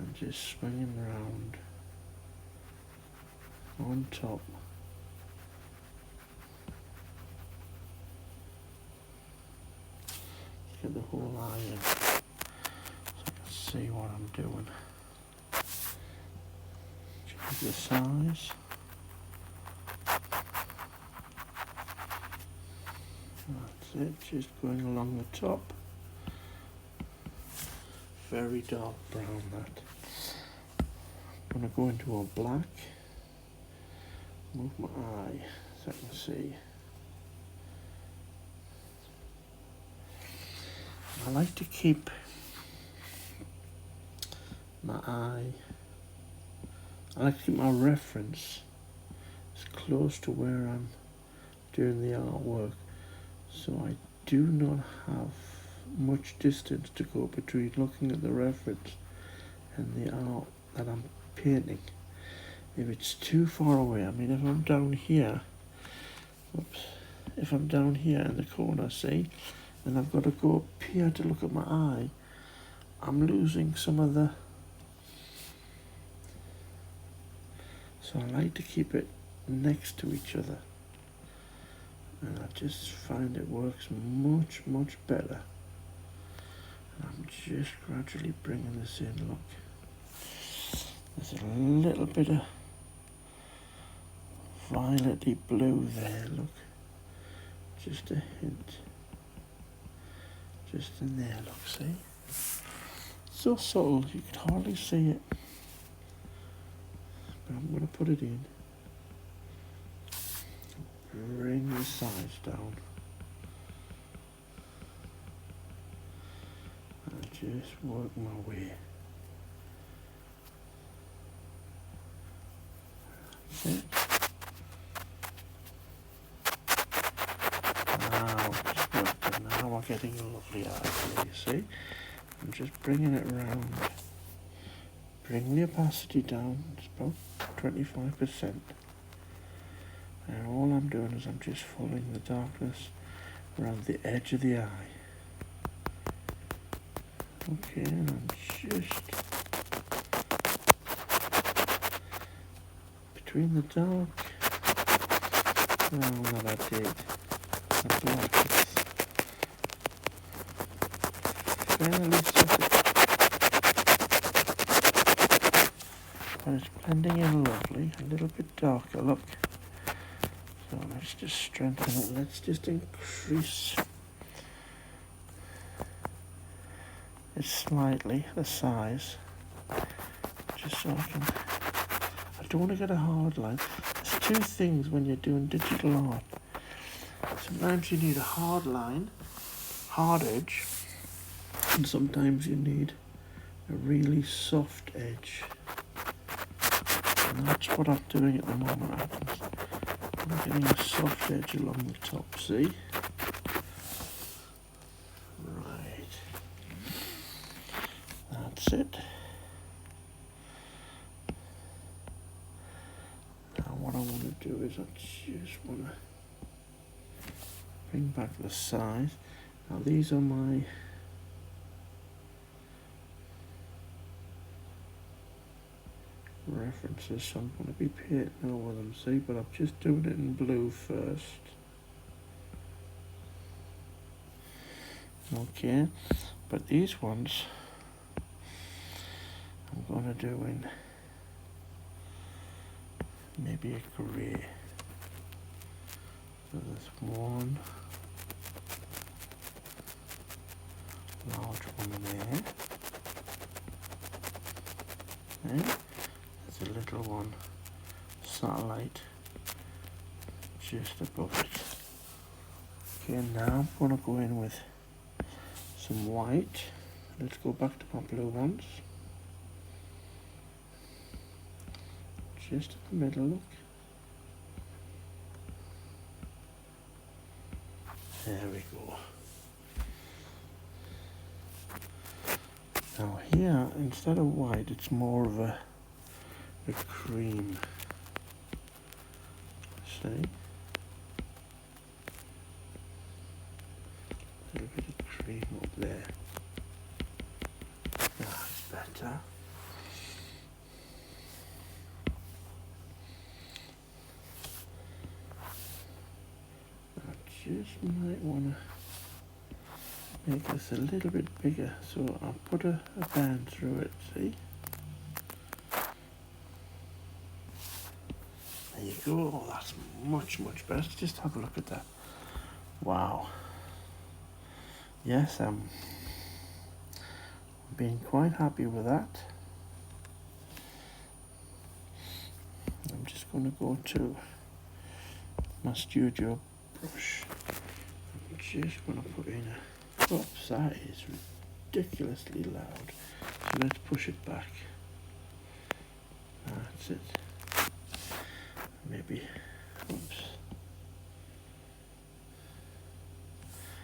and just swing him round on top. Get the whole eye in so I can see what I'm doing. Change the size. That's it, just going along the top. Very dark brown that. I'm going to go into a black. Move my eye so I can see. I like to keep my eye, I like to keep my reference as close to where I'm doing the artwork, so I do not have much distance to go between looking at the reference and the art that I'm painting. If it's too far away, I mean if I'm down here, if I'm down here in the corner, see, and I've got to go up here to look at my eye, I'm losing some of the... So I like to keep it next to each other. And I just find it works much, much better. And I'm just gradually bringing this in, look. There's a little bit of violety blue there, look. Just a hint. Just in there, look, see? So subtle, you can hardly see it. But I'm going to put it in. Bring the size down. And just work my way. That's it. Now we're getting a lovely eye here, you see? I'm just bringing it around. Bring the opacity down, it's about 25%. And all I'm doing is I'm just following the darkness around the edge of the eye. Okay, and I'm just between the dark brown that I did, the black, it's fairly subtle, but it's blending in lovely, a little bit darker, look. So let's just strengthen it, let's just increase it slightly, the size, just so I don't want to get a hard line. There's two things when you're doing digital art. Sometimes you need a hard line, hard edge, and sometimes you need a really soft edge. And that's what I'm doing at the moment. I'm getting a soft edge along the top, see? Right. That's it. Now what I want to do is I just want to bring back the size. Now these are my references, so I'm going to be painting over them, see, but I'm just doing it in blue first. Okay, but these ones I'm going to do in maybe a grey. So there's one large one there. Okay. A little one, satellite, just above it. Okay, now I'm going to go in with some white. Let's go back to my blue ones. Just in the middle, look. There we go. Now here, instead of white, it's more of a cream, see? A little bit of cream up there. That's better. just might want to make this a little bit bigger, so I'll put a band through it, see? There you go. Oh, that's much better. Just have a look at that. Wow. Yes, I'm being quite happy with that. I'm just going to go to my studio brush. I'm just going to put in a... Oops, that is ridiculously loud. So let's push it back. That's it. Maybe, oops.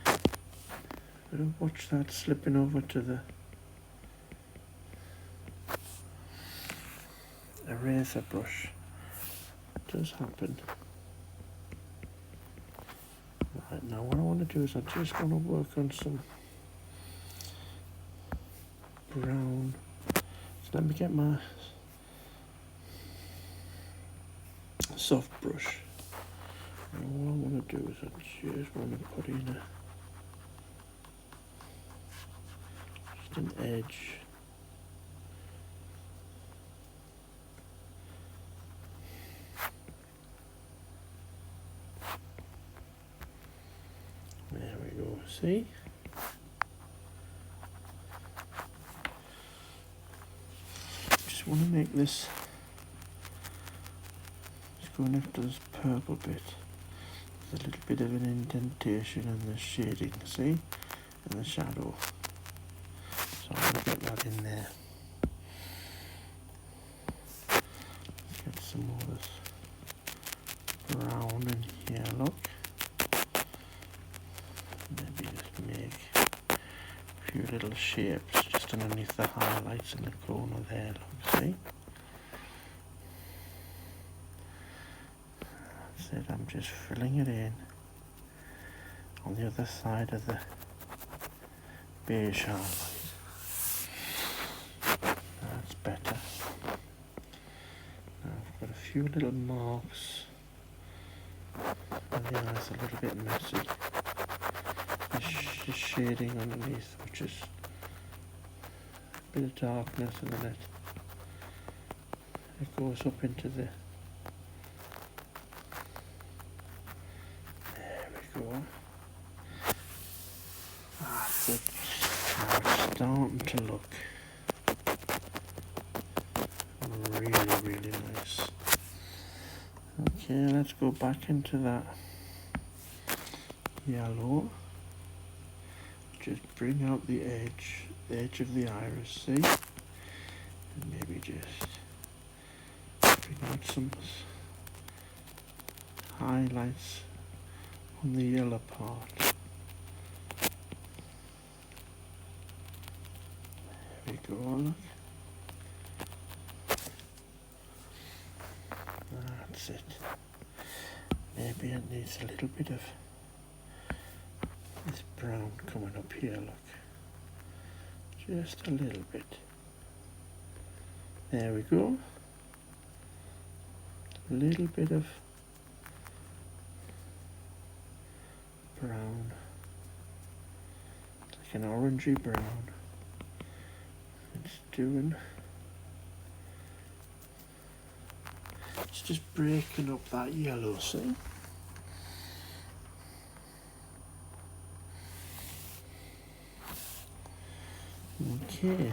But watch that slipping over to the eraser brush. It does happen. Right, now what I want to do is I'm just going to work on some brown. So let me get my soft brush. And what I want to do is I just want to put in just an edge. There we go, see? Just want to make this, just going after this purple bit. There's a little bit of an indentation in the shading, see? And the shadow. So I'm going to get that in there. Let's get some more of this brown in here, look. Maybe just make a few little shapes just underneath the highlights in the corner there, look, see? That's it, I'm just filling it in on the other side of the beige highlight. That's better. Now I've got a few little marks and the eye's a little bit messy. The shading underneath, which is a bit of darkness, and then it goes up into the... There we go. That's it. Now it's starting to look really nice. Okay, let's go back into that yellow. Just bring out the edge of the iris, see? And maybe just bring out some highlights on the yellow part. There we go, look. That's it. Maybe it needs a little bit of this brown coming up here, look. Just a little bit. There we go. A little bit of brown. Like an orangey brown. It's just breaking up that yellow, see? Okay,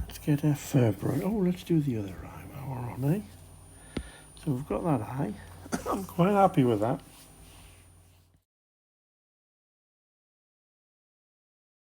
let's get our fur brush. Oh, let's do the other eye while we're on, eh? So we've got that eye. I'm quite happy with that.